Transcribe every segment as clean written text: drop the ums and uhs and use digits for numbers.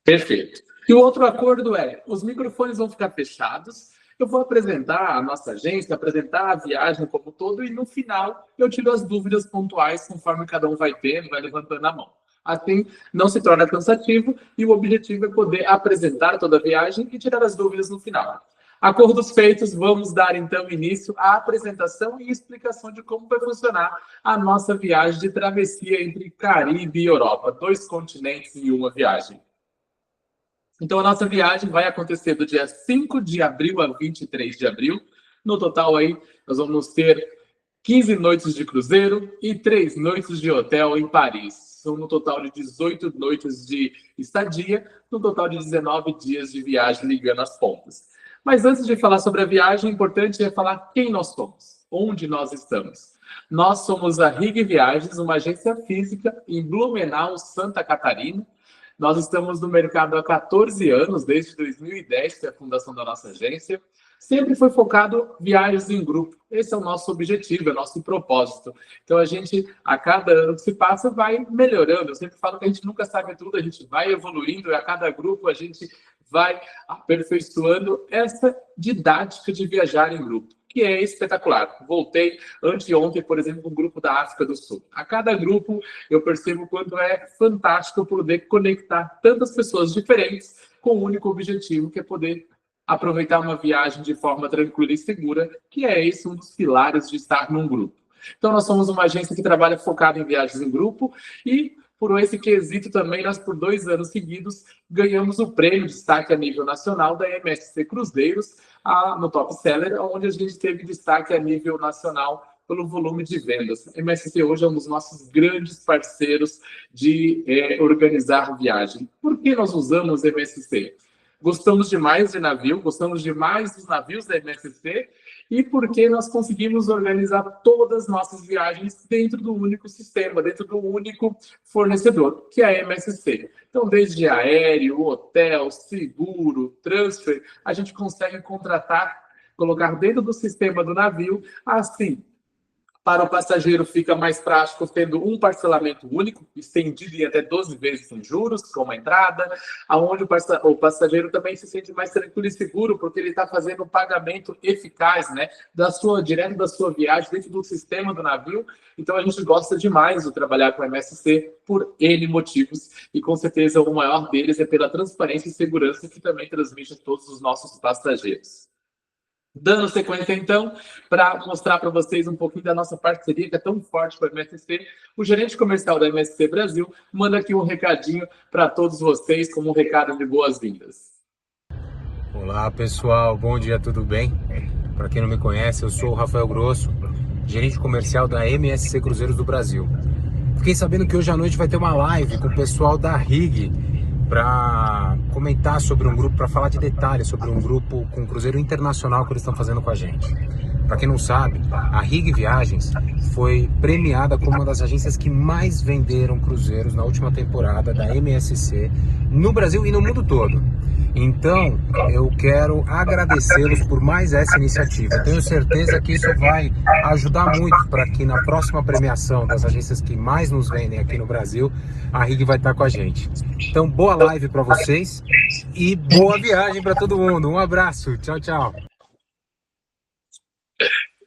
Perfeito. E o outro acordo é, os microfones vão ficar fechados, eu vou apresentar a nossa agência, apresentar a viagem como um todo, e no final eu tiro as dúvidas pontuais conforme cada um vai tendo, vai levantando a mão. Assim, não se torna cansativo e o objetivo é poder apresentar toda a viagem e tirar as dúvidas no final. Acordos feitos, vamos dar então início à apresentação e explicação de como vai funcionar a nossa viagem de travessia entre Caribe e Europa, 2 continentes em uma viagem. Então, a nossa viagem vai acontecer do dia 5 de abril a 23 de abril. No total, aí, nós vamos ter 15 noites de cruzeiro e 3 noites de hotel em Paris. São no total de 18 noites de estadia, no total de 19 dias de viagem ligando as pontas. Mas antes de falar sobre a viagem, o importante é falar quem nós somos, onde nós estamos. Nós somos a Rig Viagens, uma agência física em Blumenau, Santa Catarina. Nós estamos no mercado há 14 anos, desde 2010, que é a fundação da nossa agência. Sempre foi focado em viagens em grupo. Esse é o nosso objetivo, é o nosso propósito. Então, a gente, a cada ano que se passa, vai melhorando. Eu sempre falo que a gente nunca sabe tudo, a gente vai evoluindo, e a cada grupo a gente vai aperfeiçoando essa didática de viajar em grupo, que é espetacular. Voltei anteontem, por exemplo, com o grupo da África do Sul. A cada grupo eu percebo o quanto é fantástico poder conectar tantas pessoas diferentes com um único objetivo, que é poder aproveitar uma viagem de forma tranquila e segura, que é esse um dos pilares de estar num grupo. Então, nós somos uma agência que trabalha focada em viagens em grupo e, por esse quesito também, nós, por 2 anos seguidos, ganhamos o prêmio de destaque a nível nacional da MSC Cruzeiros, no Top Seller, onde a gente teve destaque a nível nacional pelo volume de vendas. A MSC hoje é um dos nossos grandes parceiros de organizar viagem. Por que nós usamos MSC? Gostamos demais de navio, gostamos demais dos navios da MSC e porque nós conseguimos organizar todas as nossas viagens dentro do único sistema, dentro do único fornecedor, que é a MSC. Então, desde aéreo, hotel, seguro, transfer, a gente consegue contratar, colocar dentro do sistema do navio, assim. Para o passageiro fica mais prático tendo um parcelamento único, estendido em até 12 vezes sem juros, com uma entrada, onde o passageiro também se sente mais tranquilo e seguro, porque ele está fazendo um pagamento eficaz, né, direto da sua viagem, dentro do sistema do navio. Então, a gente gosta demais de trabalhar com a MSC por N motivos, e com certeza o maior deles é pela transparência e segurança que também transmite a todos os nossos passageiros. Dando sequência, então, para mostrar para vocês um pouquinho da nossa parceria, que é tão forte com a MSC, o gerente comercial da MSC Brasil manda aqui um recadinho para todos vocês, como um recado de boas-vindas. Olá, pessoal. Bom dia, tudo bem? Para quem não me conhece, eu sou o Rafael Grosso, gerente comercial da MSC Cruzeiros do Brasil. Fiquei sabendo que hoje à noite vai ter uma live com o pessoal da RIG, para comentar sobre um grupo, para falar de detalhes sobre um grupo com um cruzeiro internacional que eles estão fazendo com a gente. Para quem não sabe, a RIG Viagens foi premiada como uma das agências que mais venderam cruzeiros na última temporada da MSC no Brasil e no mundo todo. Então, eu quero agradecê-los por mais essa iniciativa. Eu tenho certeza que isso vai ajudar muito para que na próxima premiação das agências que mais nos vendem aqui no Brasil, a RIG vai estar com a gente. Então, boa live para vocês e boa viagem para todo mundo. Um abraço. Tchau, tchau.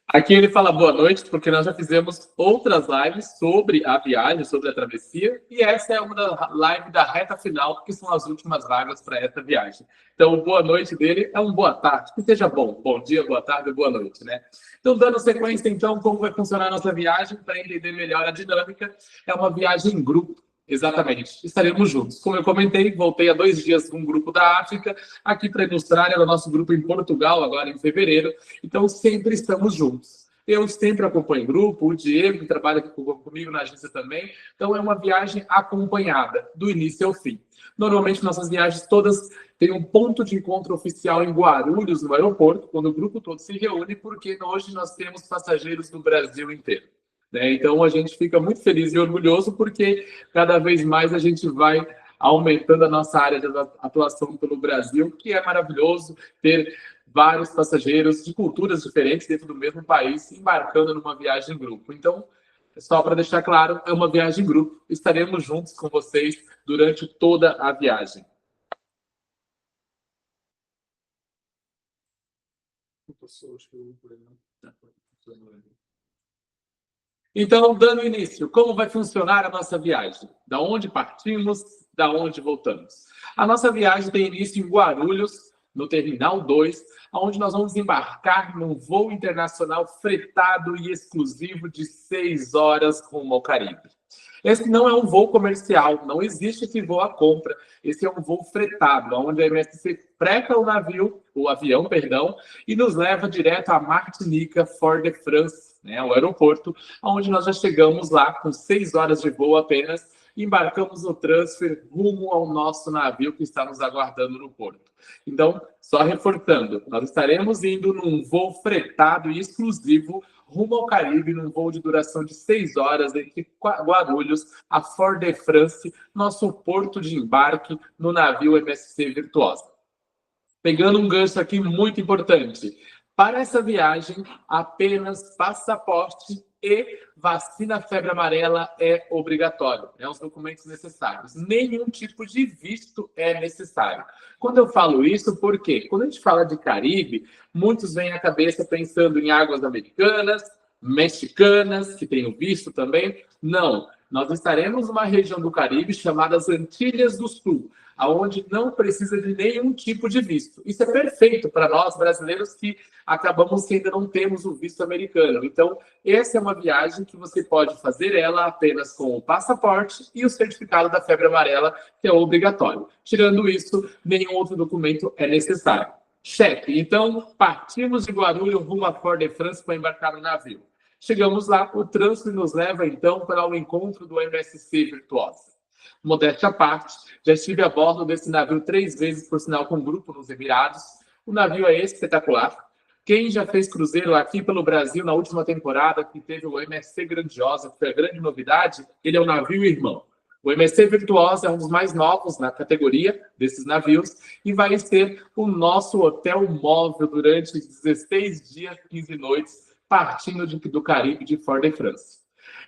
Aqui ele fala boa noite, porque nós já fizemos outras lives sobre a viagem, sobre a travessia, e essa é uma da live da reta final, que são as últimas vagas para essa viagem. Então, o boa noite dele é um boa tarde, que seja bom. Bom dia, boa tarde, boa noite, né? Então, dando sequência, então, como vai funcionar a nossa viagem, para entender melhor a dinâmica, é uma viagem em grupo. Exatamente, estaremos juntos. Como eu comentei, voltei há 2 dias com um grupo da África, aqui para ilustrar, era o nosso grupo em Portugal, agora em fevereiro, então sempre estamos juntos. Eu sempre acompanho o grupo, o Diego, que trabalha aqui comigo na agência também, então é uma viagem acompanhada, do início ao fim. Normalmente, nossas viagens todas têm um ponto de encontro oficial em Guarulhos, no aeroporto, quando o grupo todo se reúne, porque hoje nós temos passageiros do Brasil inteiro. Então, a gente fica muito feliz e orgulhoso porque cada vez mais a gente vai aumentando a nossa área de atuação pelo Brasil, que é maravilhoso ter vários passageiros de culturas diferentes dentro do mesmo país embarcando numa viagem em grupo. Então, Só para deixar claro, é uma viagem em grupo. Estaremos juntos com vocês durante toda a viagem. Então, dando início, como vai funcionar a nossa viagem? Da onde partimos, da onde voltamos? A nossa viagem tem início em Guarulhos, no Terminal 2, onde nós vamos embarcar num voo internacional fretado e exclusivo de 6 horas rumo ao Caribe. Esse não é um voo comercial, não existe esse voo à compra. Esse é um voo fretado, onde a MSC freta o avião, e nos leva direto a Martinica, Fort-de-France, né, o aeroporto, onde nós já chegamos lá com 6 horas de voo apenas, e embarcamos no transfer rumo ao nosso navio que está nos aguardando no porto. Então, só reforçando, nós estaremos indo num voo fretado e exclusivo rumo ao Caribe, num voo de duração de 6 horas entre Guarulhos a Fort-de-France, nosso porto de embarque no navio MSC Virtuosa. Pegando um gancho aqui muito importante. Para essa viagem, apenas passaporte e vacina febre amarela é obrigatório. É os documentos necessários. Nenhum tipo de visto é necessário. Quando eu falo isso, por quê? Quando a gente fala de Caribe, muitos vêm à cabeça pensando em águas americanas, mexicanas, que tem o visto também. Não, nós estaremos numa região do Caribe chamada as Antilhas do Sul, aonde não precisa de nenhum tipo de visto. Isso é perfeito para nós brasileiros que acabamos que ainda não temos o visto americano. Então, essa é uma viagem que você pode fazer ela apenas com o passaporte e o certificado da febre amarela, que é obrigatório. Tirando isso, nenhum outro documento é necessário. Cheque. Então, partimos de Guarulhos rumo a Fort-de-France para embarcar no navio. Chegamos lá, o trânsito nos leva, então, para o encontro do MSC Virtuosa. Modéstia à parte, já estive a bordo desse navio 3 vezes, por sinal, com um grupo nos Emirados. O navio é espetacular. Quem já fez cruzeiro aqui pelo Brasil na última temporada, que teve o MSC Grandiosa, que foi a grande novidade, ele é o navio irmão. O MSC Virtuosa é um dos mais novos na categoria desses navios e vai ser o nosso hotel móvel durante 16 dias, 15 noites, partindo do Caribe de Fort-de-France.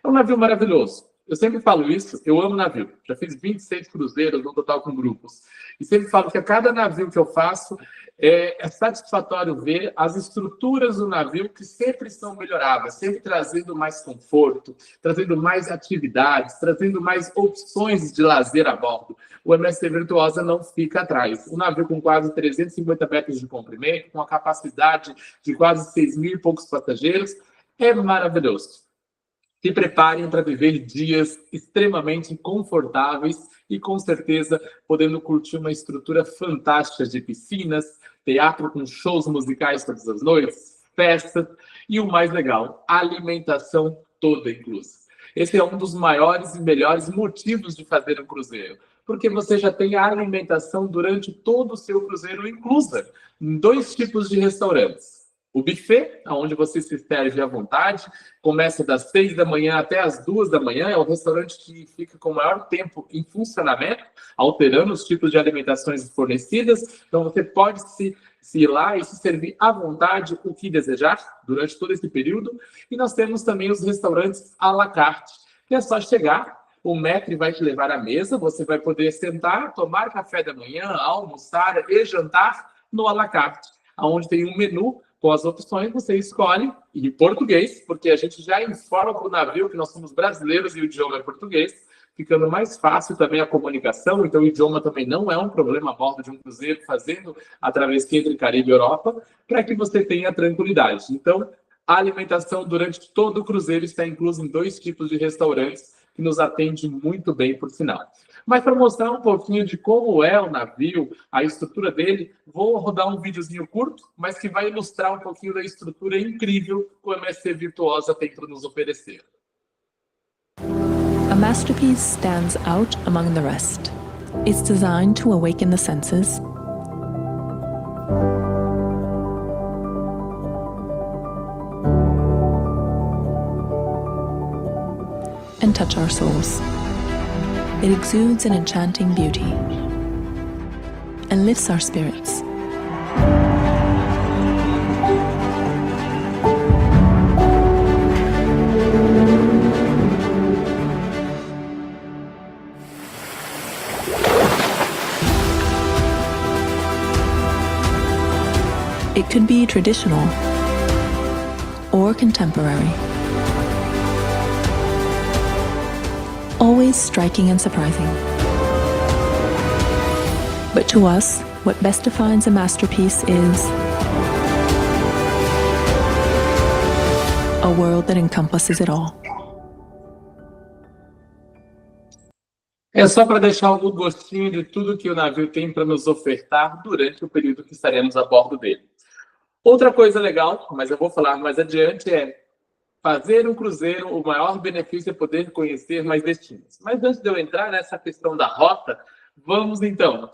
É um navio maravilhoso. Eu sempre falo isso, eu amo navio. Já fiz 26 cruzeiros no total com grupos. E sempre falo que a cada navio que eu faço é satisfatório ver as estruturas do navio que sempre são melhoradas, sempre trazendo mais conforto, trazendo mais atividades, trazendo mais opções de lazer a bordo. O MSC Virtuosa não fica atrás. Um navio com quase 350 metros de comprimento, com a capacidade de quase 6 mil e poucos passageiros, é maravilhoso. Se preparem para viver dias extremamente confortáveis e, com certeza, podendo curtir uma estrutura fantástica de piscinas, teatro com shows musicais todas as noites, festas e, o mais legal, alimentação toda inclusa. Esse é um dos maiores e melhores motivos de fazer um cruzeiro, porque você já tem a alimentação durante todo o seu cruzeiro inclusa, em 2 tipos de restaurantes. O buffet, onde você se serve à vontade, começa das 6 da manhã até as 2 da manhã. É um restaurante que fica com o maior tempo em funcionamento, alterando os tipos de alimentações fornecidas. Então, você pode se ir lá e se servir à vontade o que desejar durante todo esse período. E nós temos também os restaurantes à la carte, que é só chegar, o maître vai te levar à mesa, você vai poder sentar, tomar café da manhã, almoçar e jantar no à la carte, onde tem um menu com as opções, você escolhe em português, porque a gente já informa para o navio que nós somos brasileiros e o idioma é português, ficando mais fácil também a comunicação, então o idioma também não é um problema a bordo de um cruzeiro, fazendo a travessia entre Caribe e Europa, para que você tenha tranquilidade. Então, a alimentação durante todo o cruzeiro está inclusa em 2 tipos de restaurantes, que nos atende muito bem, por sinal. Mas para mostrar um pouquinho de como é o navio, a estrutura dele, vou rodar um videozinho curto, mas que vai ilustrar um pouquinho da estrutura incrível que o MSC Virtuosa tem para nos oferecer. A masterpiece stands out among the rest. It's designed to awaken the senses, and touch our souls. It exudes an enchanting beauty and lifts our spirits. could be traditional or contemporary. Always striking and surprising. But to us, what best defines a masterpiece is a world that encompasses it all. É só para deixar o gostinho de tudo que o navio tem para nos ofertar durante o período que estaremos a bordo dele. Outra coisa legal, mas eu vou falar mais adiante, é fazer um cruzeiro, o maior benefício é poder conhecer mais destinos. Mas antes de eu entrar nessa questão da rota, vamos então,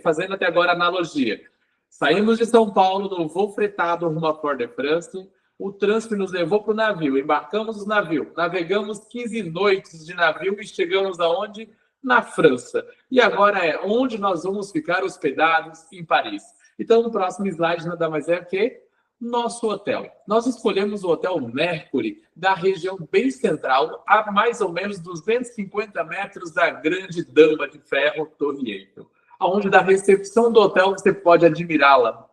fazendo até agora a analogia. Saímos de São Paulo no voo fretado rumo a Fort-de-France, o trânsito nos levou para o navio, embarcamos no navio, navegamos 15 noites de navio e chegamos aonde? Na França. E agora é onde nós vamos ficar hospedados em Paris. Então, no próximo slide, nada mais é que nosso hotel. Nós escolhemos o Hotel Mercury, da região bem central, a mais ou menos 250 metros da grande Dama de Ferro, Torre Eiffel, onde da recepção do hotel você pode admirá-la,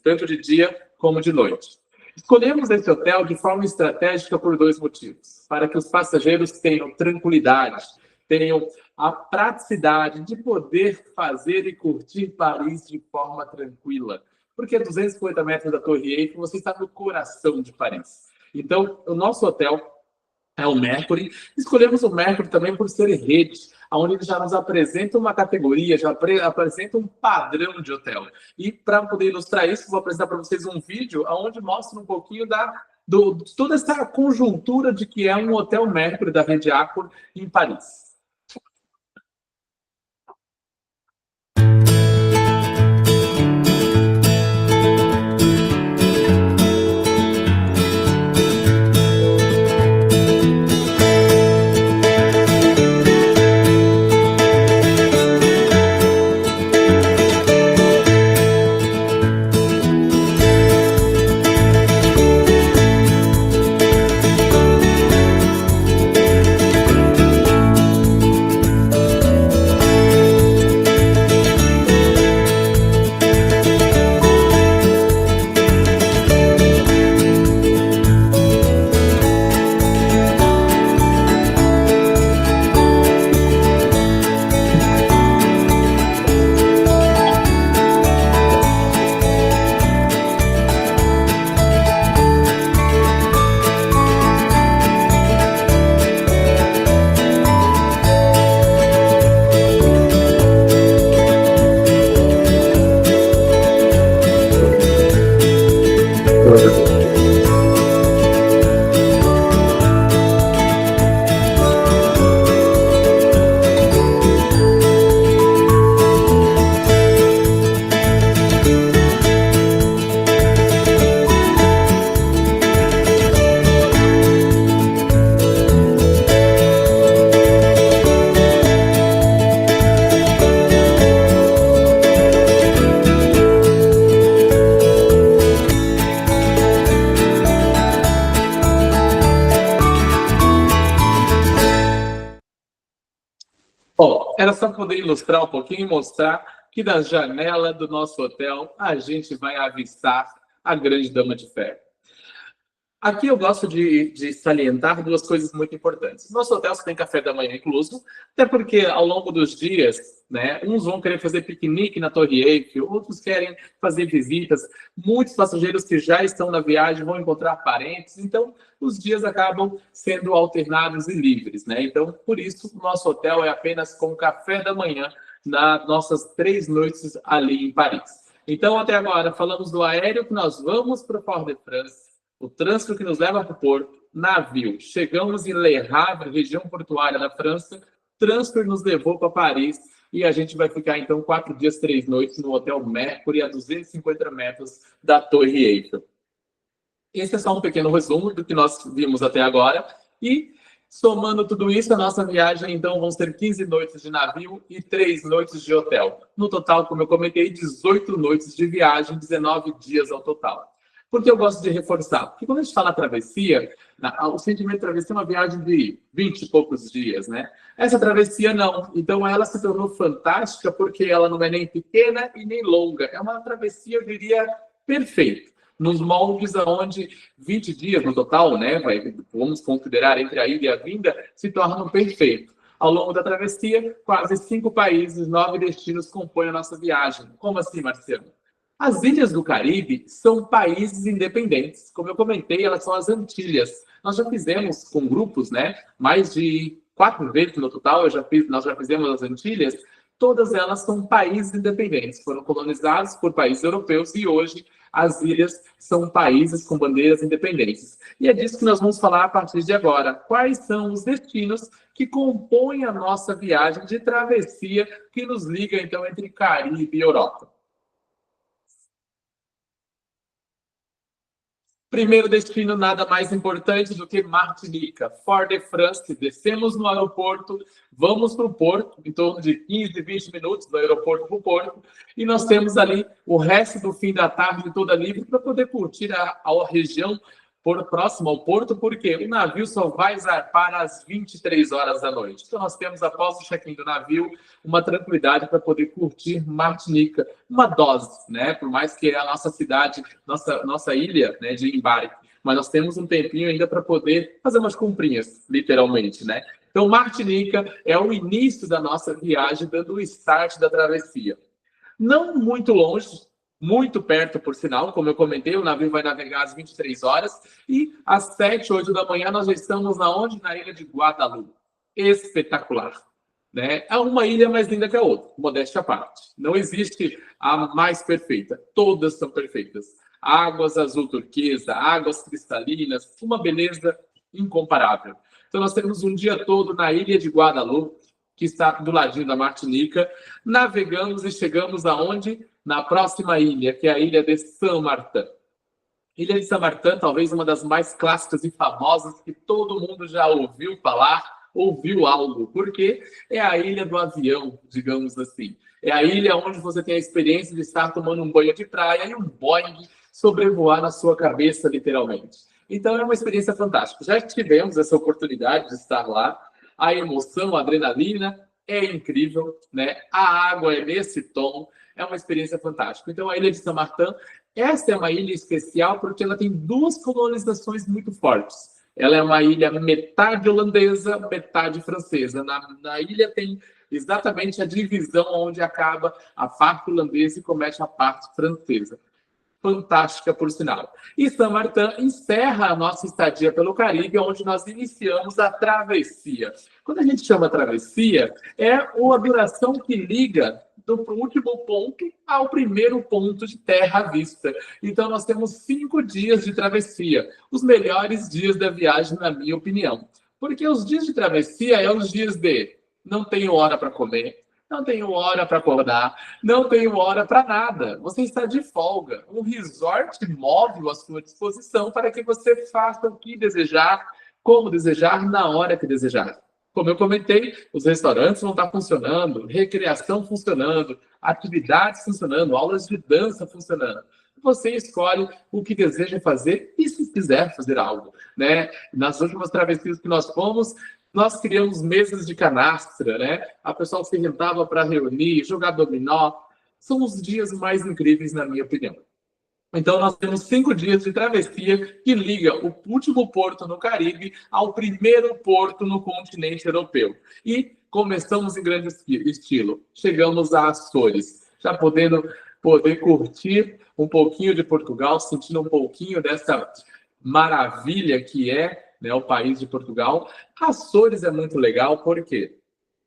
tanto de dia como de noite. Escolhemos esse hotel de forma estratégica por dois motivos. Para que os passageiros tenham tranquilidade, tenham a praticidade de poder fazer e curtir Paris de forma tranquila. Porque a 250 metros da Torre Eiffel, você está no coração de Paris. Então, o nosso hotel é o Mercury. Escolhemos o Mercury também por ser rede, onde ele já nos apresenta uma categoria, já apresenta um padrão de hotel. E para poder ilustrar isso, vou apresentar para vocês um vídeo onde mostra um pouquinho de toda essa conjuntura de que é um Hotel Mercury da rede Accor em Paris. Bom, era só poder ilustrar um pouquinho e mostrar que da janela do nosso hotel a gente vai avistar a grande Dama de Ferro. Aqui eu gosto de salientar duas coisas muito importantes. Nosso hotel tem café da manhã incluso, até porque ao longo dos dias, né, uns vão querer fazer piquenique na Torre Eiffel, outros querem fazer visitas. Muitos passageiros que já estão na viagem vão encontrar parentes, então os dias acabam sendo alternados e livres, né? Então, por isso, o nosso hotel é apenas com café da manhã nas nossas 3 noites ali em Paris. Então, até agora, falamos do aéreo que nós vamos para Fort-de-France, o trânsito que nos leva para o porto, navio. Chegamos em Le Havre, região portuária da França, trânsito nos levou para Paris e a gente vai ficar, então, 4 dias, 3 noites no Hotel Mercury, a 250 metros da Torre Eiffel. Esse é só um pequeno resumo do que nós vimos até agora. E, somando tudo isso, a nossa viagem, então, vão ser 15 noites de navio e 3 noites de hotel. No total, como eu comentei, 18 noites de viagem, 19 dias ao total. Por que eu gosto de reforçar? Porque quando a gente fala travessia, o sentimento de travessia é uma viagem de 20 e poucos dias, né? Essa travessia não. Então ela se tornou fantástica porque ela não é nem pequena e nem longa. É uma travessia, eu diria, perfeito. Nos moldes onde 20 dias no total, né, vamos considerar entre a ida e a vinda, se tornam perfeitos. Ao longo da travessia, quase 5 países, 9 destinos compõem a nossa viagem. Como assim, Marcelo? As ilhas do Caribe são países independentes. Como eu comentei, elas são as Antilhas. Nós já fizemos com grupos, né, mais de 4 vezes no total, nós já fizemos as Antilhas. Todas elas são países independentes, foram colonizados por países europeus e hoje as ilhas são países com bandeiras independentes. E é disso que nós vamos falar a partir de agora. Quais são os destinos que compõem a nossa viagem de travessia que nos liga, então, entre Caribe e Europa? Primeiro destino, nada mais importante do que Martinica, Fort-de-France. Descemos no aeroporto, vamos para o porto, em torno de 15, 20 minutos do aeroporto para o porto, e nós temos ali o resto do fim da tarde toda livre para poder curtir a região próxima ao porto, porque o navio só vai zarpar às 23 horas da noite. Então nós temos, após o check-in do navio, uma tranquilidade para poder curtir Martinica, uma dose, né? Por mais que é a nossa cidade, nossa ilha, né, de embarque, mas nós temos um tempinho ainda para poder fazer umas comprinhas, literalmente, né? Então Martinica é o início da nossa viagem, dando o start da travessia. Não muito longe, muito perto, por sinal, como eu comentei, o navio vai navegar às 23 horas e às 7, 8 da manhã nós já estamos onde? Na ilha de Guadalupe. Espetacular, né? É uma ilha mais linda que a outra, modéstia à parte. Não existe a mais perfeita, todas são perfeitas. Águas azul turquesa, águas cristalinas, uma beleza incomparável. Então nós temos um dia todo na ilha de Guadalupe, que está do ladinho da Martinica, navegamos e chegamos aonde? Na próxima ilha, que é a ilha de Saint-Martin. Ilha de Saint-Martin, talvez uma das mais clássicas e famosas que todo mundo já ouviu falar, ouviu algo, porque é a ilha do avião, digamos assim. É a ilha onde você tem a experiência de estar tomando um banho de praia e um Boeing sobrevoar na sua cabeça, literalmente. Então é uma experiência fantástica. Já tivemos essa oportunidade de estar lá. A emoção, a adrenalina é incrível, né? A água é nesse tom, é uma experiência fantástica. Então, a ilha de Saint-Martin, essa é uma ilha especial porque ela tem 2 colonizações muito fortes. Ela é uma ilha metade holandesa, metade francesa. Na ilha tem exatamente a divisão onde acaba a parte holandesa e começa a parte francesa. Fantástica, por sinal. E Saint-Martin encerra a nossa estadia pelo Caribe, onde nós iniciamos a travessia. Quando a gente chama travessia, é a duração que liga do último ponto ao primeiro ponto de terra à vista. Então, nós temos 5 dias de travessia, os melhores dias da viagem, na minha opinião. Porque os dias de travessia é os dias de não tenho hora para comer, não tenho hora para acordar, não tenho hora para nada. Você está de folga. Um resort móvel à sua disposição para que você faça o que desejar, como desejar, na hora que desejar. Como eu comentei, os restaurantes vão estar funcionando, recreação funcionando, atividades funcionando, aulas de dança funcionando. Você escolhe o que deseja fazer e se quiser fazer algo, né? Nas últimas travessias que nós fomos, nós criamos mesas de canastra, né? A pessoa se juntava para reunir, jogar dominó. São os dias mais incríveis, na minha opinião. Então, nós temos 5 dias de travessia que liga o último porto no Caribe ao primeiro porto no continente europeu. E começamos em grande estilo. Chegamos a Açores, já podendo curtir um pouquinho de Portugal, sentindo um pouquinho dessa maravilha que é, né, o país de Portugal. Açores é muito legal porque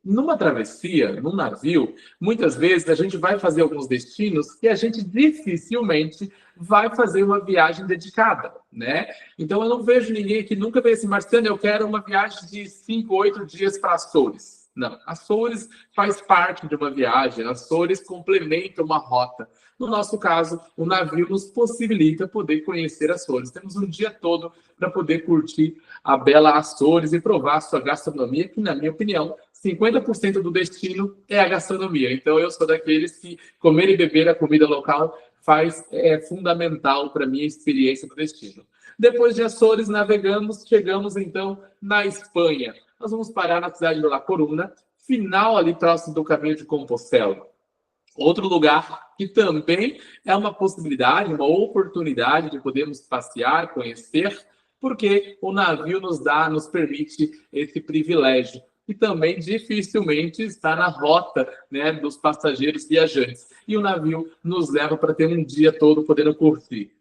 numa travessia, num navio, muitas vezes a gente vai fazer alguns destinos que a gente dificilmente vai fazer uma viagem dedicada, né? Então eu não vejo ninguém que nunca veio assim, Marciano, eu quero uma viagem de 5, 8 dias para Açores. Não, Açores faz parte de uma viagem, Açores complementa uma rota. No nosso caso, o navio nos possibilita poder conhecer Açores. Temos um dia todo para poder curtir a bela Açores e provar a sua gastronomia, que, na minha opinião, 50% do destino é a gastronomia. Então, eu sou daqueles que comer e beber a comida local é fundamental para a minha experiência do destino. Depois de Açores, chegamos, então, na Espanha. Nós vamos parar na cidade de La Coruña, final ali próximo do caminho de Compostela. Outro lugar que também é uma possibilidade, uma oportunidade de podermos passear, conhecer, porque o navio nos permite esse privilégio. E também dificilmente está na rota, né, dos passageiros viajantes. E o navio nos leva para ter um dia todo podendo curtir.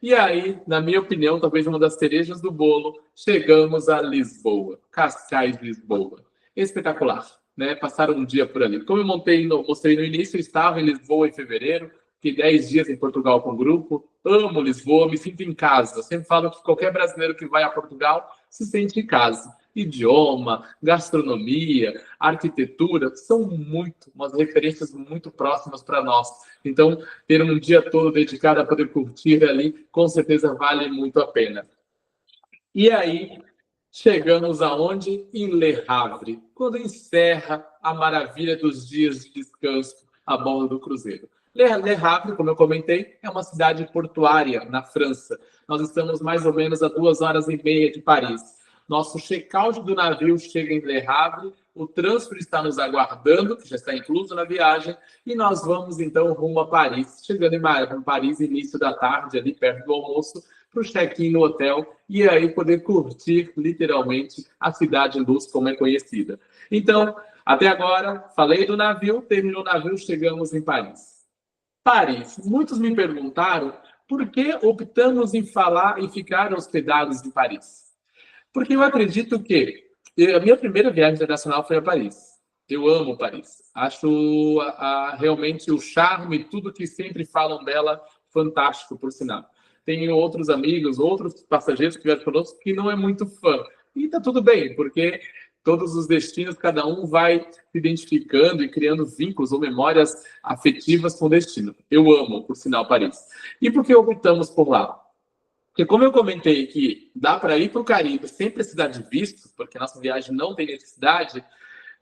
E aí, na minha opinião, talvez uma das cerejas do bolo, chegamos a Lisboa, Cascais, Lisboa. Espetacular, né? Passar um dia por ali. Como eu mostrei no início, eu estava em Lisboa em fevereiro, fiquei 10 dias em Portugal com o grupo, amo Lisboa, me sinto em casa. Eu sempre falo que qualquer brasileiro que vai a Portugal se sente em casa. Idioma, gastronomia, arquitetura, são umas referências muito próximas para nós. Então, ter um dia todo dedicado a poder curtir ali, com certeza vale muito a pena. E aí, chegamos aonde? Em Le Havre, quando encerra a maravilha dos dias de descanso a bordo do cruzeiro. Le Havre, como eu comentei, é uma cidade portuária na França. Nós estamos mais ou menos a 2h30 de Paris. Nosso check-out do navio chega em Le Havre, o transfer está nos aguardando, que já está incluso na viagem, e nós vamos então rumo a Paris. Chegando em Paris, início da tarde, ali perto do almoço, para o check-in no hotel, e aí poder curtir, literalmente, a cidade luz, como é conhecida. Então, até agora, falei do navio, terminou o navio, chegamos em Paris. Paris. Muitos me perguntaram por que optamos em ficar hospedados em Paris. Porque eu acredito que a minha primeira viagem internacional foi a Paris. Eu amo Paris. Acho realmente o charme e tudo que sempre falam dela fantástico, por sinal. Tenho outros amigos, outros passageiros que vieram conosco que não é muito fã. E tá tudo bem, porque todos os destinos, cada um vai se identificando e criando vínculos ou memórias afetivas com o destino. Eu amo, por sinal, Paris. E por que optamos por lá? Porque como eu comentei que dá para ir para o Caribe sem precisar de visto, porque nossa viagem não tem necessidade,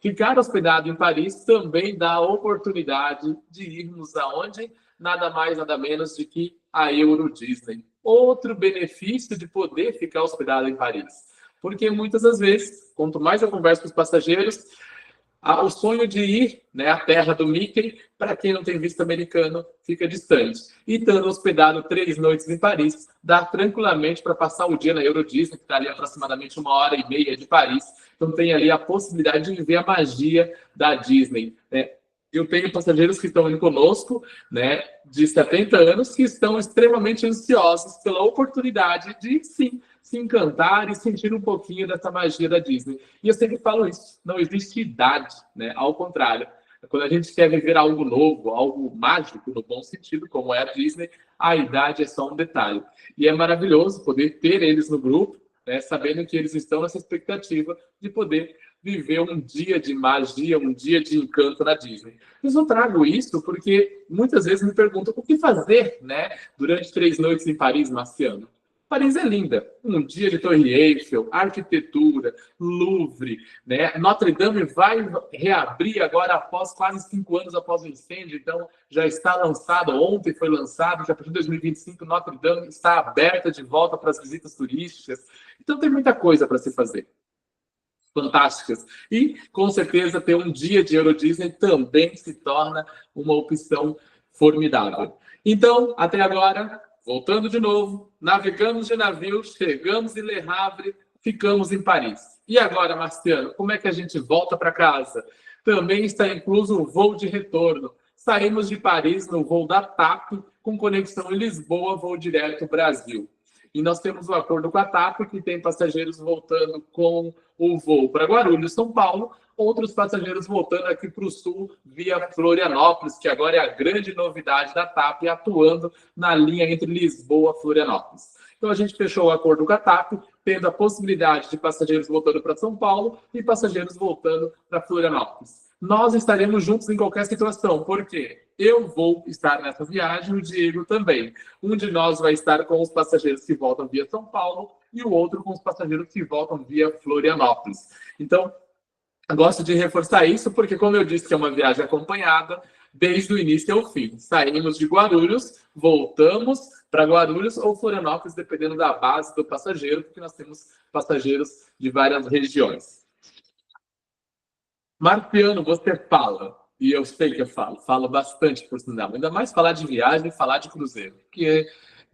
ficar hospedado em Paris também dá a oportunidade de irmos aonde? Nada mais, nada menos de que a Euro Disney. Outro benefício de poder ficar hospedado em Paris. Porque muitas das vezes, quanto mais eu converso com os passageiros, o sonho de ir, né, à terra do Mickey, para quem não tem visto americano, fica distante. E estando hospedado 3 noites em Paris, dá tranquilamente para passar o dia na Euro Disney, que está ali aproximadamente 1h30 de Paris. Então tem ali a possibilidade de viver a magia da Disney, né? Eu tenho passageiros que estão indo conosco, né, de 70 anos, que estão extremamente ansiosos pela oportunidade de, sim, se encantar e sentir um pouquinho dessa magia da Disney. E eu sempre falo isso, não existe idade, né? Ao contrário. Quando a gente quer viver algo novo, algo mágico, no bom sentido, como é a Disney, a idade é só um detalhe. E é maravilhoso poder ter eles no grupo, né, sabendo que eles estão nessa expectativa de poder viver um dia de magia, um dia de encanto na Disney. Eu só trago isso porque muitas vezes me perguntam o que fazer, né, durante 3 noites em Paris, Marciano. Paris é linda. Um dia de Torre Eiffel, arquitetura, Louvre, né? Notre Dame vai reabrir agora após quase 5 anos após o incêndio, então já está lançado, ontem foi lançado, já a partir de 2025 Notre Dame está aberta de volta para as visitas turísticas. Então tem muita coisa para se fazer. Fantásticas. E, com certeza, ter um dia de Euro Disney também se torna uma opção formidável. Então, até agora, voltando de novo, navegamos de navio, chegamos em Le Havre, ficamos em Paris. E agora, Marciano, como é que a gente volta para casa? Também está incluso o voo de retorno. Saímos de Paris no voo da TAP, com conexão em Lisboa, voo direto Brasil. E nós temos um acordo com a TAP, que tem passageiros voltando com o voo para Guarulhos, São Paulo, outros passageiros voltando aqui para o sul via Florianópolis, que agora é a grande novidade da TAP, atuando na linha entre Lisboa e Florianópolis. Então a gente fechou o acordo com a TAP, tendo a possibilidade de passageiros voltando para São Paulo e passageiros voltando para Florianópolis. Nós estaremos juntos em qualquer situação, porque eu vou estar nessa viagem, o Diego também. Um de nós vai estar com os passageiros que voltam via São Paulo e o outro com os passageiros que voltam via Florianópolis. Então, eu gosto de reforçar isso, porque como eu disse que é uma viagem acompanhada, desde o início ao fim. Saímos de Guarulhos, voltamos para Guarulhos ou Florianópolis, dependendo da base do passageiro, porque nós temos passageiros de várias regiões. Marciano, você fala, E eu sei que eu falo bastante, por sinal. Ainda mais falar de viagem e falar de cruzeiro, que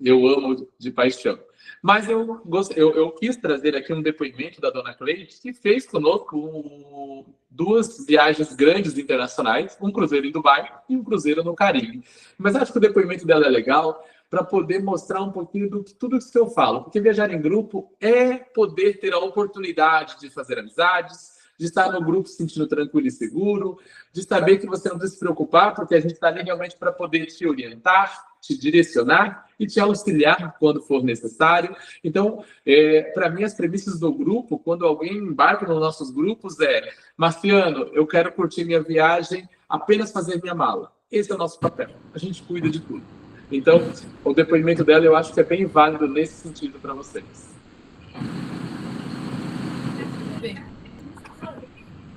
eu amo de paixão. Mas eu quis trazer aqui um depoimento da dona Cleide, que fez conosco duas viagens grandes internacionais, um cruzeiro em Dubai e um cruzeiro no Caribe. Mas acho que o depoimento dela é legal para poder mostrar um pouquinho do que tudo isso que eu falo. Porque viajar em grupo é poder ter a oportunidade de fazer amizades, de estar no grupo se sentindo tranquilo e seguro, de saber que você não precisa se preocupar, porque a gente está ali realmente para poder te orientar, te direcionar e te auxiliar quando for necessário. Então, para mim, as premissas do grupo, quando alguém embarca nos nossos grupos, Marciano, eu quero curtir minha viagem, apenas fazer minha mala. Esse é o nosso papel. A gente cuida de tudo. Então, o depoimento dela eu acho que é bem válido nesse sentido para vocês. Bem,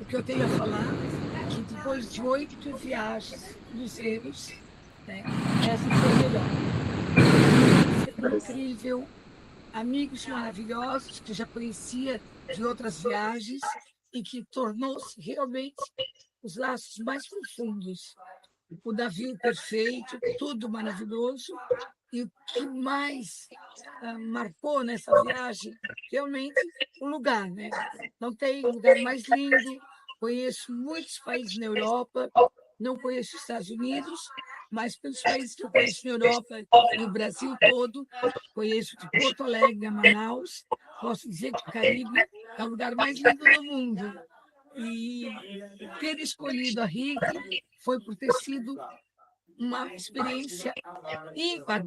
o que eu tenho a falar é que depois de 8 viagens cruzeiros, né, essa foi melhor. Foi incrível, amigos maravilhosos que eu já conhecia de outras viagens e que tornou-se realmente os laços mais profundos. O navio perfeito, tudo maravilhoso. E o que mais marcou nessa viagem, realmente, o lugar, né? Não tem lugar mais lindo. Conheço muitos países na Europa, não conheço os Estados Unidos, mas pelos países que eu conheço na Europa e o Brasil todo, conheço de Porto Alegre a Manaus, posso dizer que o Caribe é o lugar mais lindo do mundo. E ter escolhido a RIC foi por ter sido uma experiência ímpar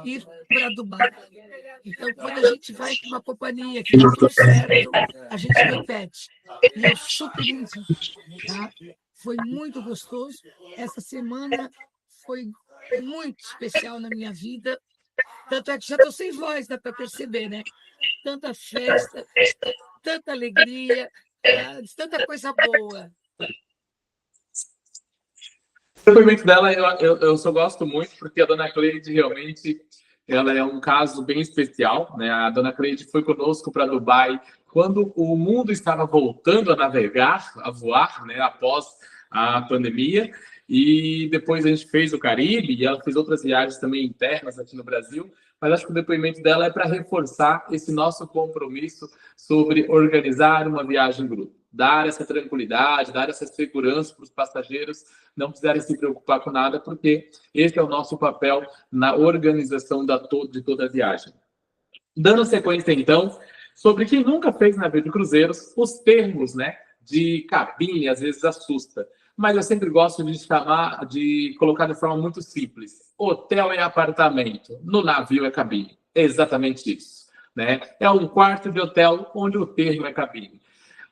ir para Dubai. Então, quando a gente vai com uma companhia que dá tudo certo, a gente repete. E eu super indico. Tá? Foi muito gostoso. Essa semana foi muito especial na minha vida. Tanto é que já estou sem voz, dá para perceber, né? Tanta festa, tanta alegria, tanta coisa boa. O depoimento dela eu só gosto muito, porque a dona Cleide realmente ela é um caso bem especial, né? A dona Cleide foi conosco para Dubai quando o mundo estava voltando a navegar, a voar, né? Após a pandemia. E depois a gente fez o Caribe e ela fez outras viagens também internas aqui no Brasil. Mas acho que o depoimento dela é para reforçar esse nosso compromisso sobre organizar uma viagem em grupo. Dar essa tranquilidade, dar essa segurança para os passageiros não precisarem se preocupar com nada, porque esse é o nosso papel na organização de toda a viagem. Dando sequência, então, sobre quem nunca fez navio de cruzeiros, os termos, né, de cabine às vezes assusta, mas eu sempre gosto de colocar de forma muito simples. Hotel é apartamento, no navio é cabine. É exatamente isso, né? É um quarto de hotel onde o termo é cabine.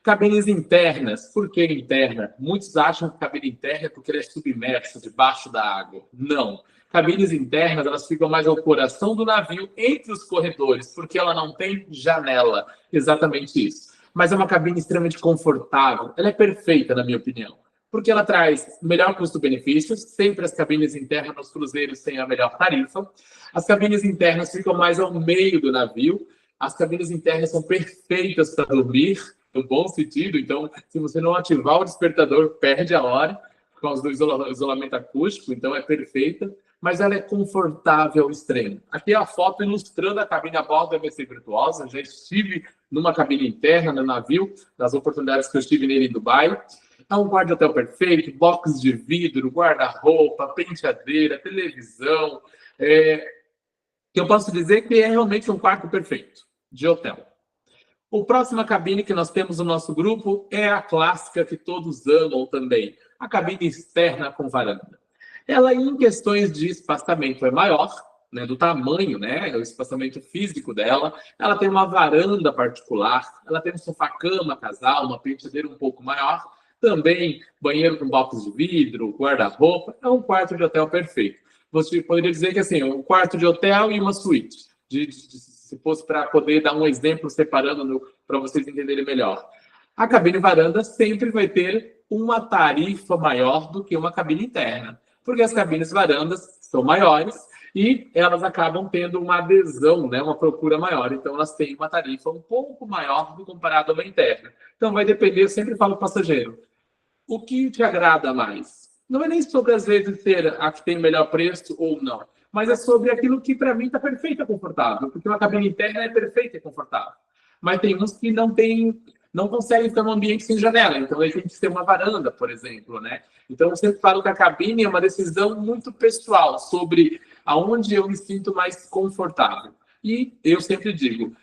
Cabines internas. Por que interna? Muitos acham que cabine interna é porque ele é submerso, debaixo da água. Não. Cabines internas, elas ficam mais ao coração do navio, entre os corredores, porque ela não tem janela. Exatamente isso. Mas é uma cabine extremamente confortável. Ela é perfeita, na minha opinião, porque ela traz melhor custo-benefício. Sempre as cabines internas nos cruzeiros têm a melhor tarifa. As cabines internas ficam mais ao meio do navio. As cabines internas são perfeitas para dormir, no bom sentido. Então, se você não ativar o despertador, perde a hora, por causa do isolamento acústico. Então, é perfeita, mas ela é confortável ao extremo. Aqui é a foto ilustrando a cabine a bordo da MSC Virtuosa. Já estive numa cabine interna no navio, das oportunidades que eu estive nele em Dubai. É um quarto de hotel perfeito, box de vidro, guarda-roupa, penteadeira, televisão. Que eu posso dizer que é realmente um quarto perfeito de hotel. A próxima cabine que nós temos no nosso grupo é a clássica que todos amam também, a cabine externa com varanda. Ela, em questões de espaçamento, é maior, né, do tamanho, né, o espaçamento físico dela. Ela tem uma varanda particular, ela tem um sofá-cama casal, uma penteadeira um pouco maior, também banheiro com box de vidro, guarda-roupa. É um quarto de hotel perfeito. Você poderia dizer que assim, um quarto de hotel e uma suíte, se fosse para poder dar um exemplo separando para vocês entenderem melhor. A cabine varanda sempre vai ter uma tarifa maior do que uma cabine interna, porque as cabines varandas são maiores e elas acabam tendo uma adesão, né, uma procura maior. Então, elas têm uma tarifa um pouco maior do comparado a uma interna. Então, vai depender, eu sempre falo para o passageiro, o que te agrada mais? Não é nem sobre, às vezes, ser a que tem o melhor preço ou não, mas é sobre aquilo que, para mim, está perfeito e confortável, porque uma cabine interna é perfeita e confortável. Mas tem uns que não conseguem ficar num ambiente sem janela, então aí tem que ter uma varanda, por exemplo, né? Então, eu sempre falo que a cabine é uma decisão muito pessoal sobre aonde eu me sinto mais confortável. E eu sempre digo,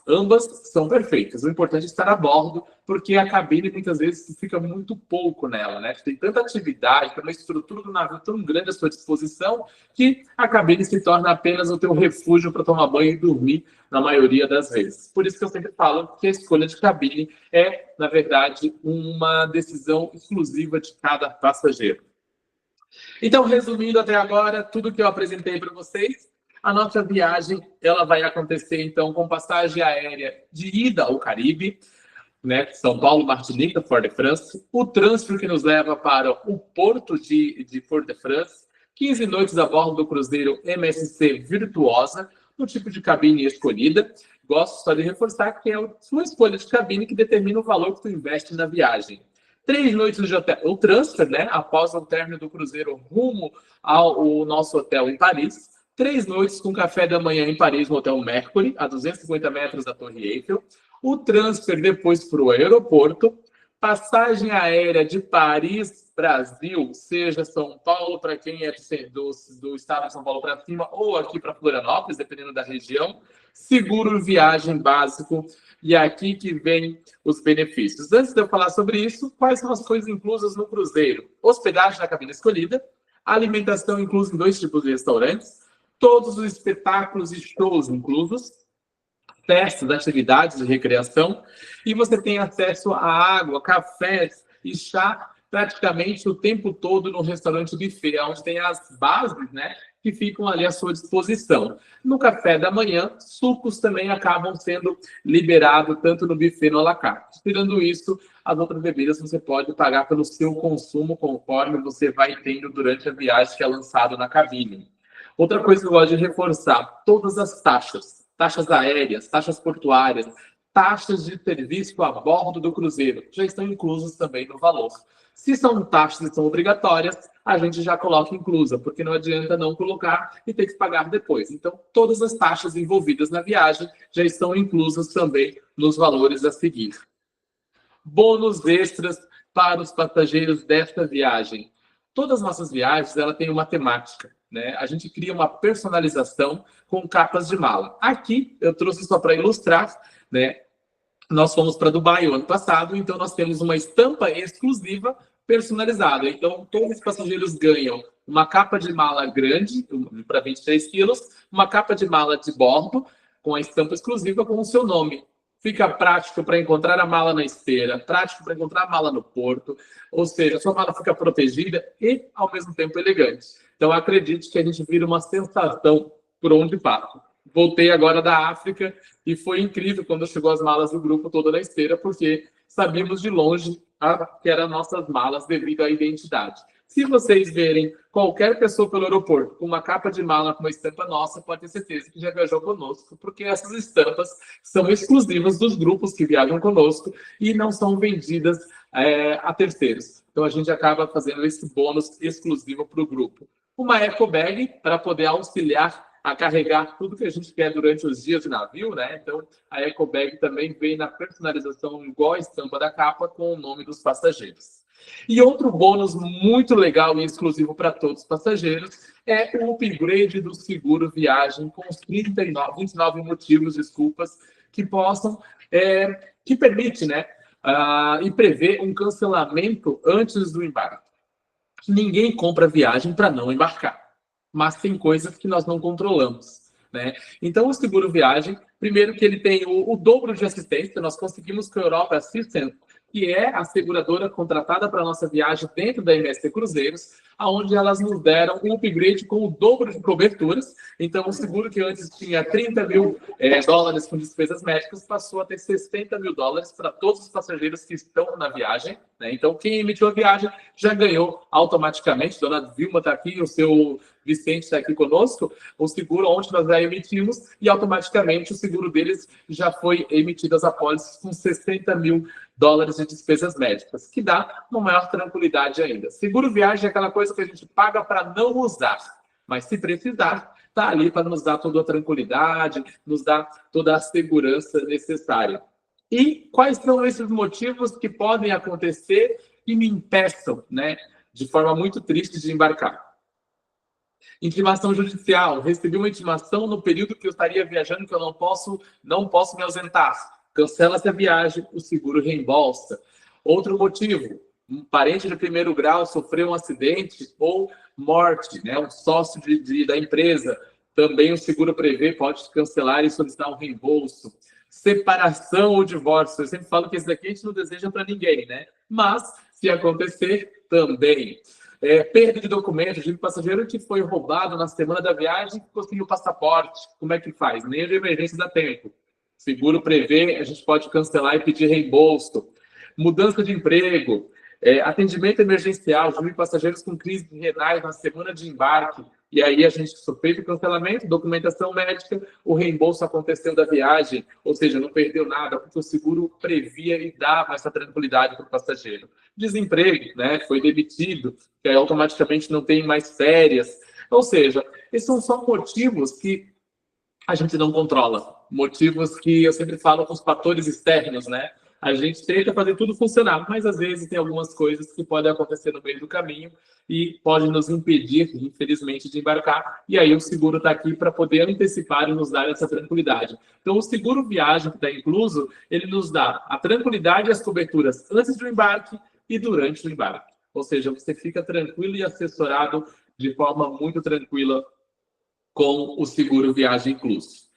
ambas são perfeitas. O importante é estar a bordo, porque a cabine muitas vezes fica muito pouco nela, né? Tem tanta atividade, tem uma estrutura do navio tão grande à sua disposição, que a cabine se torna apenas o teu refúgio para tomar banho e dormir na maioria das vezes. Por isso que eu sempre falo que a escolha de cabine é, na verdade, uma decisão exclusiva de cada passageiro. Então, resumindo até agora, tudo que eu apresentei para vocês, a nossa viagem ela vai acontecer, então, com passagem aérea de ida ao Caribe, né? São Paulo, Martinica, Fort-de-France. O transfer que nos leva para o porto de Fort-de-France. 15 noites a bordo do cruzeiro MSC Virtuosa, no tipo de cabine escolhida. Gosto só de reforçar que é a sua escolha de cabine que determina o valor que tu investe na viagem. 3 noites de hotel, o transfer, né? Após o término do cruzeiro rumo ao nosso hotel em Paris. 3 noites com café da manhã em Paris, no Hotel Mercury, a 250 metros da Torre Eiffel. O transfer depois para o aeroporto. Passagem aérea de Paris, Brasil, seja São Paulo, para quem é do estado de São Paulo para cima, ou aqui para Florianópolis, dependendo da região. Seguro viagem básico. E aqui que vem os benefícios. Antes de eu falar sobre isso, quais são as coisas inclusas no cruzeiro? Hospedagem na cabine escolhida, alimentação inclusa em 2 tipos de restaurantes, todos os espetáculos e shows inclusos, festas, atividades de recreação, e você tem acesso a água, cafés e chá praticamente o tempo todo no restaurante buffet, onde tem as bases, né, que ficam ali à sua disposição. No café da manhã, sucos também acabam sendo liberados tanto no buffet no à la carte. Tirando isso, as outras bebidas você pode pagar pelo seu consumo conforme você vai tendo durante a viagem que é lançado na cabine. Outra coisa que eu gosto de reforçar, todas as taxas aéreas, taxas portuárias, taxas de serviço a bordo do cruzeiro, já estão inclusas também no valor. Se são taxas que são obrigatórias, a gente já coloca inclusa, porque não adianta não colocar e ter que pagar depois. Então, todas as taxas envolvidas na viagem já estão inclusas também nos valores a seguir. Bônus extras para os passageiros desta viagem. Todas as nossas viagens ela tem uma temática, né? A gente cria uma personalização com capas de mala. Aqui, eu trouxe só para ilustrar, né? Nós fomos para Dubai o ano passado, então nós temos uma estampa exclusiva personalizada. Então, todos os passageiros ganham uma capa de mala grande, para 23 quilos, uma capa de mala de bordo, com a estampa exclusiva com o seu nome. Fica prático para encontrar a mala na esteira, prático para encontrar a mala no porto, ou seja, a sua mala fica protegida e, ao mesmo tempo, elegante. Então, acredite que a gente vira uma sensação por onde passa. Voltei agora da África e foi incrível quando chegou as malas do grupo toda na esteira, porque sabíamos de longe que eram nossas malas devido à identidade. Se vocês verem qualquer pessoa pelo aeroporto com uma capa de mala com uma estampa nossa, pode ter certeza que já viajou conosco, porque essas estampas são exclusivas dos grupos que viajam conosco e não são vendidas a terceiros. Então, a gente acaba fazendo esse bônus exclusivo para o grupo. Uma eco bag para poder auxiliar a carregar tudo que a gente quer durante os dias de navio, né? Então, a eco bag também vem na personalização igual a estampa da capa com o nome dos passageiros. E outro bônus muito legal e exclusivo para todos os passageiros é o upgrade do seguro viagem com os 29 motivos, que possam, que permite, né? E prevê um cancelamento antes do embarque. Ninguém compra viagem para não embarcar, mas tem coisas que nós não controlamos, né? Então, o seguro viagem, primeiro que ele tem o dobro de assistência, nós conseguimos com a Europa Assistance, que é a seguradora contratada para a nossa viagem dentro da MSC Cruzeiros, onde elas nos deram um upgrade com o dobro de coberturas. Então, o seguro que antes tinha 30 mil dólares com despesas médicas, passou a ter 60 mil dólares para todos os passageiros que estão na viagem, né? Então, quem emitiu a viagem já ganhou automaticamente. Dona Vilma está aqui, o seu Vicente está aqui conosco, o seguro onde nós já emitimos, e automaticamente o seguro deles já foi emitido as apólices com 60 mil dólares de despesas médicas, que dá uma maior tranquilidade ainda. Seguro viagem é aquela coisa que a gente paga para não usar, mas se precisar, está ali para nos dar toda a tranquilidade, nos dar toda a segurança necessária. E quais são esses motivos que podem acontecer e me impeçam, né, de forma muito triste de embarcar? Intimação judicial. Recebi uma intimação no período que eu estaria viajando que eu não posso me ausentar. Cancela-se a viagem, o seguro reembolsa. Outro motivo, um parente de primeiro grau sofreu um acidente ou morte, né, um sócio da empresa. Também o seguro prevê, pode cancelar e solicitar um reembolso. Separação ou divórcio. Eu sempre falo que esse daqui a gente não deseja para ninguém, né? Mas, se acontecer, também. Perda de documentos de um passageiro que foi roubado na semana da viagem e conseguiu o passaporte. Como é que faz? Nem de emergência dá tempo. Seguro prevê, a gente pode cancelar e pedir reembolso. Mudança de emprego. Atendimento emergencial, de passageiros com crise renais na semana de embarque. E aí a gente feito o cancelamento, documentação médica, o reembolso aconteceu da viagem, ou seja, não perdeu nada, porque o seguro previa e dava essa tranquilidade para o passageiro. Desemprego, né? Foi demitido, que aí automaticamente não tem mais férias. Ou seja, esses são só motivos que a gente não controla. Motivos que eu sempre falo com os fatores externos, né? A gente tenta fazer tudo funcionar, mas às vezes tem algumas coisas que podem acontecer no meio do caminho e podem nos impedir, infelizmente, de embarcar. E aí o seguro está aqui para poder antecipar e nos dar essa tranquilidade. Então, o seguro viagem que está incluso, ele nos dá a tranquilidade e as coberturas antes do embarque e durante o embarque. Ou seja, você fica tranquilo e assessorado de forma muito tranquila com o seguro viagem incluso.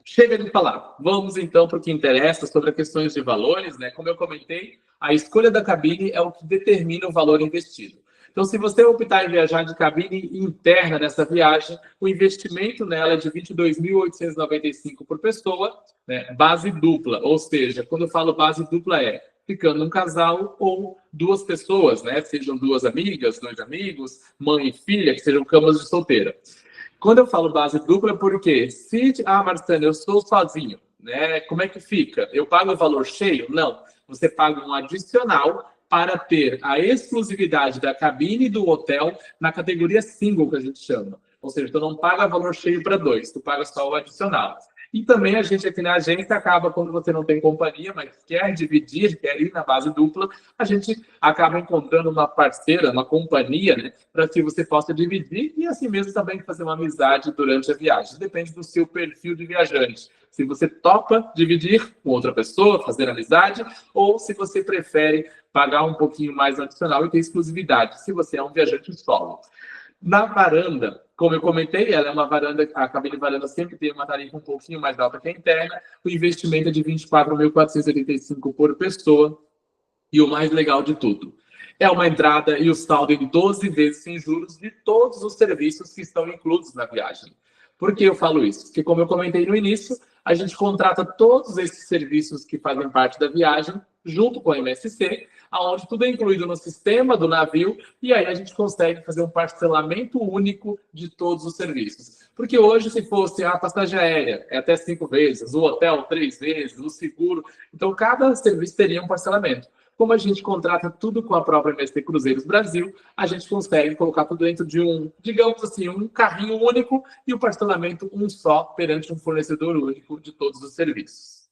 Chega de falar. Vamos, então, para o que interessa sobre as questões de valores, né? Como eu comentei, a escolha da cabine é o que determina o valor investido. Então, se você optar em viajar de cabine interna nessa viagem, o investimento nela é de R$ 22.895 por pessoa, né? Base dupla. Ou seja, quando eu falo base dupla ficando um casal ou duas pessoas, né? Sejam duas amigas, dois amigos, mãe e filha, que sejam camas de solteira. Quando eu falo base dupla, porque se, Marcelo, eu sou sozinho, né? Como é que fica? Eu pago o valor cheio? Não. Você paga um adicional para ter a exclusividade da cabine e do hotel na categoria single, que a gente chama. Ou seja, tu não paga valor cheio para dois, tu paga só o adicional. E também a gente aqui na agência acaba, quando você não tem companhia, mas quer dividir, quer ir na base dupla, a gente acaba encontrando uma parceira, uma companhia, né, para que você possa dividir e assim mesmo também fazer uma amizade durante a viagem. Depende do seu perfil de viajante. Se você topa dividir com outra pessoa, fazer amizade, ou se você prefere pagar um pouquinho mais adicional e ter exclusividade, se você é um viajante solo. Na varanda, como eu comentei, ela é uma varanda, a cabine varanda sempre tem uma tarifa um pouquinho mais alta que a interna, o investimento é de R$ 24.485 por pessoa, e o mais legal de tudo, é uma entrada e o saldo em 12 vezes sem juros de todos os serviços que estão inclusos na viagem. Por que eu falo isso? Porque, como eu comentei no início, a gente contrata todos esses serviços que fazem parte da viagem, junto com a MSC, onde tudo é incluído no sistema do navio, e aí a gente consegue fazer um parcelamento único de todos os serviços. Porque hoje, se fosse a passagem aérea, é até 5 vezes, o hotel 3 vezes, o seguro, então cada serviço teria um parcelamento. Como a gente contrata tudo com a própria MSC Cruzeiros Brasil, a gente consegue colocar tudo dentro de um, digamos assim, um carrinho único e o parcelamento um só perante um fornecedor único de todos os serviços.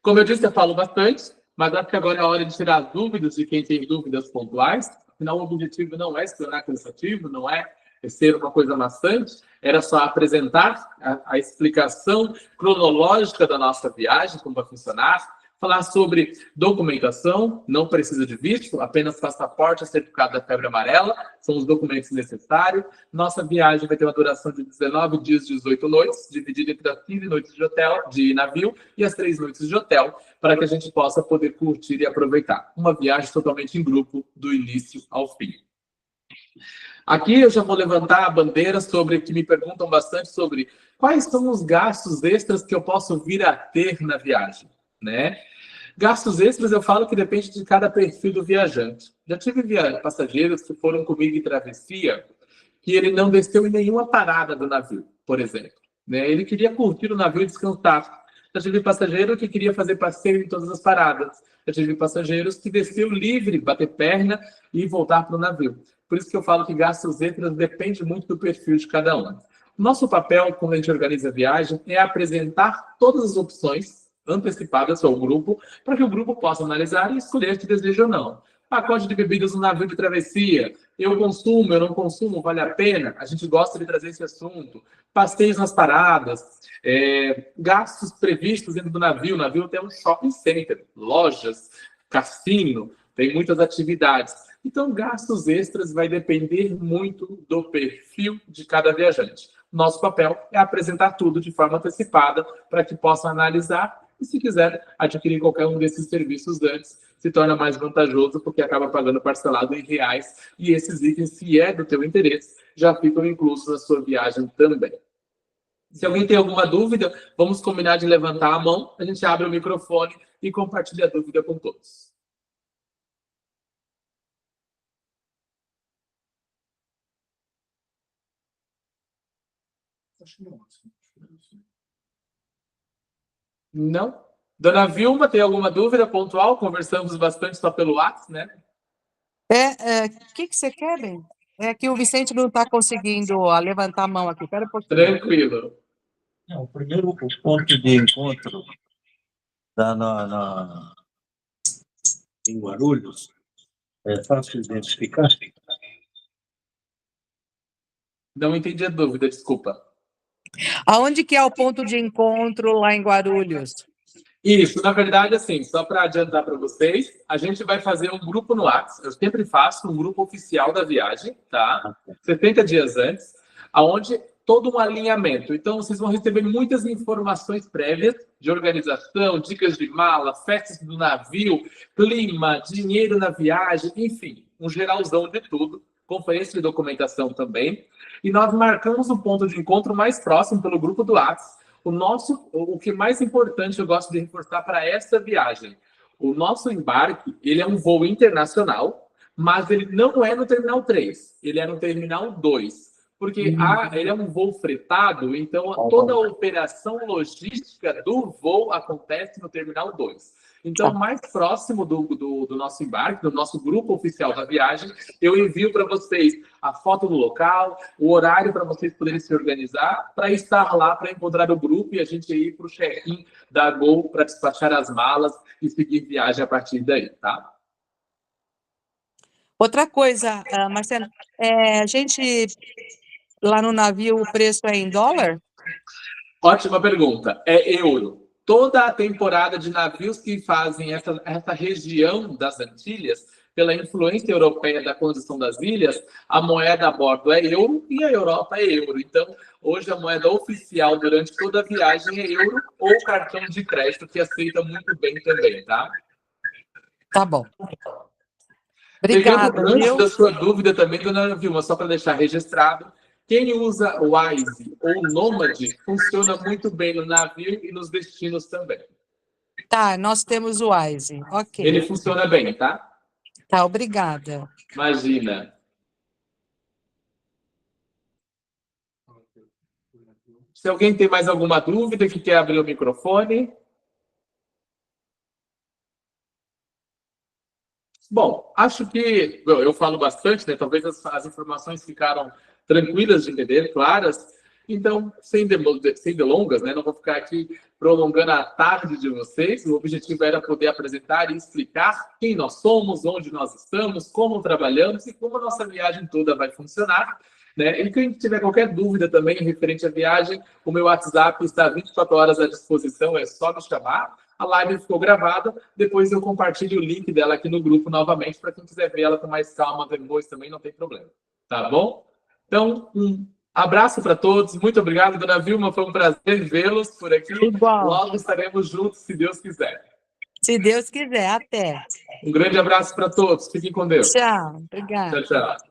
Como eu disse, eu falo bastante, mas acho que agora é a hora de tirar as dúvidas de quem tem dúvidas pontuais. Afinal, o objetivo não é se tornar cansativo, não é ser uma coisa maçante, era só apresentar a explicação cronológica da nossa viagem, como vai funcionar, falar sobre documentação, não precisa de visto, apenas passaporte e certificado da febre amarela, são os documentos necessários. Nossa viagem vai ter uma duração de 19 dias e 18 noites, dividida entre as 15 noites de hotel, de navio, e as 3 noites de hotel, para que a gente possa poder curtir e aproveitar. Uma viagem totalmente em grupo, do início ao fim. Aqui eu já vou levantar a bandeira sobre, que me perguntam bastante sobre quais são os gastos extras que eu posso vir a ter na viagem, né? Gastos extras eu falo que depende de cada perfil do viajante. Já tive passageiros que foram comigo em travessia que ele não desceu em nenhuma parada do navio, por exemplo, né? Ele queria curtir o navio e descansar. Já tive passageiro que queria fazer passeio em todas as paradas. Já tive passageiros que desceu livre, bater perna e voltar para o navio. Por isso que eu falo que gastos extras depende muito do perfil de cada um. Nosso papel, quando a gente organiza a viagem, é apresentar todas as opções antecipadas ao grupo, para que o grupo possa analisar e escolher se deseja ou não. Pacote de bebidas no navio de travessia, eu consumo, eu não consumo, vale a pena? A gente gosta de trazer esse assunto. Passeios nas paradas, gastos previstos dentro do navio. O navio tem um shopping center, lojas, cassino, tem muitas atividades. Então, gastos extras vai depender muito do perfil de cada viajante. Nosso papel é apresentar tudo de forma antecipada para que possam analisar e, se quiser, adquirir qualquer um desses serviços antes, se torna mais vantajoso porque acaba pagando parcelado em reais e esses itens, se é do teu interesse, já ficam inclusos na sua viagem também. Se alguém tem alguma dúvida, vamos combinar de levantar a mão, a gente abre o microfone e compartilha a dúvida com todos. Não? Dona Vilma, tem alguma dúvida pontual? Conversamos bastante só pelo WhatsApp, né? O que você quer, bem? É que o Vicente não está conseguindo levantar a mão aqui. Espera um pouquinho. Tranquilo. Não, o primeiro ponto de encontro em Guarulhos é fácil de identificar. Não entendi a dúvida, desculpa. Aonde que é o ponto de encontro lá em Guarulhos? Isso, na verdade, assim, só para adiantar para vocês, a gente vai fazer um grupo no WhatsApp. Eu sempre faço um grupo oficial da viagem, tá? 70 dias antes, aonde todo um alinhamento. Então, vocês vão receber muitas informações prévias de organização, dicas de mala, festas do navio, clima, dinheiro na viagem, enfim, um geralzão de tudo. Conferência de documentação também. E nós marcamos um ponto de encontro mais próximo pelo grupo do WhatsApp. O que é mais importante eu gosto de reforçar para essa viagem, o nosso embarque, ele é um voo internacional, mas ele não é no Terminal 3, ele é no Terminal 2, porque ele é um voo fretado, então toda a operação logística do voo acontece no Terminal 2. Então, mais próximo do nosso embarque, do nosso grupo oficial da viagem, eu envio para vocês a foto do local, o horário para vocês poderem se organizar, para estar lá, para encontrar o grupo e a gente ir para o check-in da Gol para despachar as malas e seguir viagem a partir daí, tá? Outra coisa, Marcelo, a gente lá no navio o preço é em dólar? Ótima pergunta. É euro. Toda a temporada de navios que fazem essa região das Antilhas, pela influência europeia da condição das ilhas, a moeda a bordo é euro e a Europa é euro. Então, hoje a moeda oficial durante toda a viagem é euro ou cartão de crédito, que aceita muito bem também, tá? Tá bom. Obrigada. Antes da sua dúvida também, dona Vilma, só para deixar registrado, quem usa Wise ou Nomad funciona muito bem no navio e nos destinos também. Tá, nós temos o Wise. Ok. Ele funciona bem, tá? Tá, obrigada. Imagina. Se alguém tem mais alguma dúvida que quer abrir o microfone. Bom, acho que eu falo bastante, né? Talvez as informações ficaram tranquilas de entender, claras. Então, sem delongas, né? Não vou ficar aqui prolongando a tarde de vocês. O objetivo era poder apresentar e explicar quem nós somos, onde nós estamos, como trabalhamos e como a nossa viagem toda vai funcionar, né? E quem tiver qualquer dúvida também referente à viagem, o meu WhatsApp está 24 horas à disposição, é só me chamar. A live ficou gravada, depois eu compartilho o link dela aqui no grupo novamente, para quem quiser ver ela com mais calma depois também, não tem problema. Tá bom? Então, um abraço para todos, muito obrigado, dona Vilma, foi um prazer vê-los por aqui. Igual. Logo estaremos juntos, se Deus quiser. Se Deus quiser, até. Um grande abraço para todos, fiquem com Deus. Tchau, obrigada. Tchau, tchau.